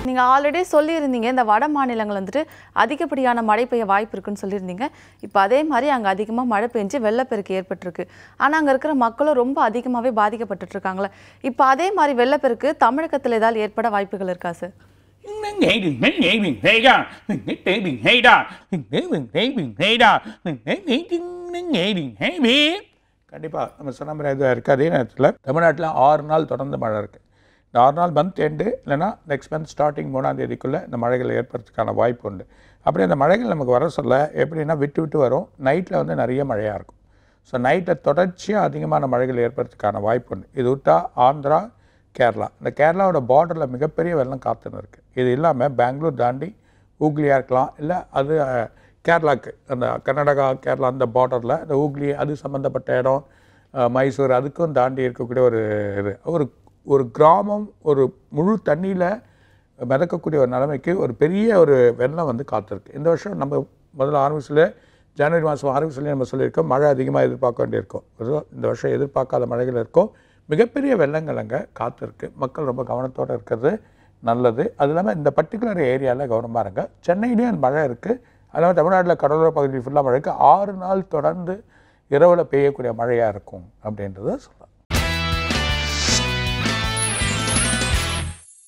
நீங்க ஆல்ரெடி சொல்லியிருந்தீங்க இந்த வட மாநிலங்கள் வந்துட்டு அதிகப்படியான மழை பெய்ய வாய்ப்பு இருக்குன்னு சொல்லியிருந்தீங்க. இப்போ அதே மாதிரி அங்க அதிகமா மழை பெஞ்சு வெள்ளப்பெருக்கு ஏற்பட்டிருக்கு. ஆனா அங்க இருக்கிற மக்களும் ரொம்ப அதிகமாவே பாதிக்கப்பட்டுட்டு இருக்காங்களே. இப்போ அதே மாதிரி வெள்ளப்பெருக்கு தமிழகத்துல ஏதாவது ஏற்பட வாய்ப்புகள் இருக்கா சார்? கண்டிப்பாக நம்ம சொன்ன மாதிரி இதுவாக இருக்குது. அதே நேரத்தில் தமிழ்நாட்டில் 6 நாள் தொடர்ந்து மழை இருக்குது. இந்த 6 நாள் மந்த் எண்டு இல்லைனா நெக்ஸ்ட் மந்த் ஸ்டார்டிங் 3ஆம் தேதிக்குள்ளே இந்த மழைகள் ஏற்படுறதுக்கான வாய்ப்பு உண்டு. அப்படி அந்த மழைகள் நமக்கு வர சொல்ல எப்படின்னா விட்டு விட்டு வரும். நைட்டில் வந்து நிறைய மழையாக இருக்கும். ஸோ நைட்டில் தொடர்ச்சியாக அதிகமான மழைகள் ஏற்படுறதுக்கான வாய்ப்பு உண்டு. இது விட்டா ஆந்திரா, கேரளா, இந்த கேரளாவோட பார்டரில் மிகப்பெரிய வெள்ளம் காத்துன்னு இருக்குது. இது இல்லாமல் பெங்களூர் தாண்டி ஹூக்லியாக இருக்கலாம், இல்லை அது கேரளாவுக்கு அந்த கர்நாடகா கேரளா அந்த பார்டரில் இந்த ஹூக்லி அது சம்மந்தப்பட்ட இடம், மைசூர் அதுக்கும் தாண்டி இருக்கக்கூடிய ஒரு இது ஒரு கிராமம் ஒரு முழு தண்ணியில் மிதக்கக்கூடிய ஒரு நிலைமைக்கு ஒரு பெரிய ஒரு வெள்ளம் வந்து காத்திருக்கு. இந்த வருஷம் நம்ம முதல்ல ஆரம்பிச்சில் ஜனவரி மாதம் ஆரம்பிச்சிலே நம்ம சொல்லியிருக்கோம் மழை அதிகமாக எதிர்பார்க்க வேண்டியிருக்கோம். இந்த வருஷம் எதிர்பார்க்காத மழைகள் இருக்கும். மிகப்பெரிய வெள்ளங்கள் அங்கே காத்திருக்கு. மக்கள் ரொம்ப கவனத்தோடு இருக்கிறது நல்லது. அது இல்லாமல் இந்த பர்டிகுலர் ஏரியாவில் கவனமாக இருங்க. சென்னையிலேயும் மழை இருக்குது. அது இல்லாமல் தமிழ்நாட்டில் கடலோர பகுதி ஃபுல்லாக மழை இருக்குது. 6 நாள் தொடர்ந்து இரவில் பெய்யக்கூடிய மழையாக இருக்கும் அப்படின்றத சொல்லலாம்.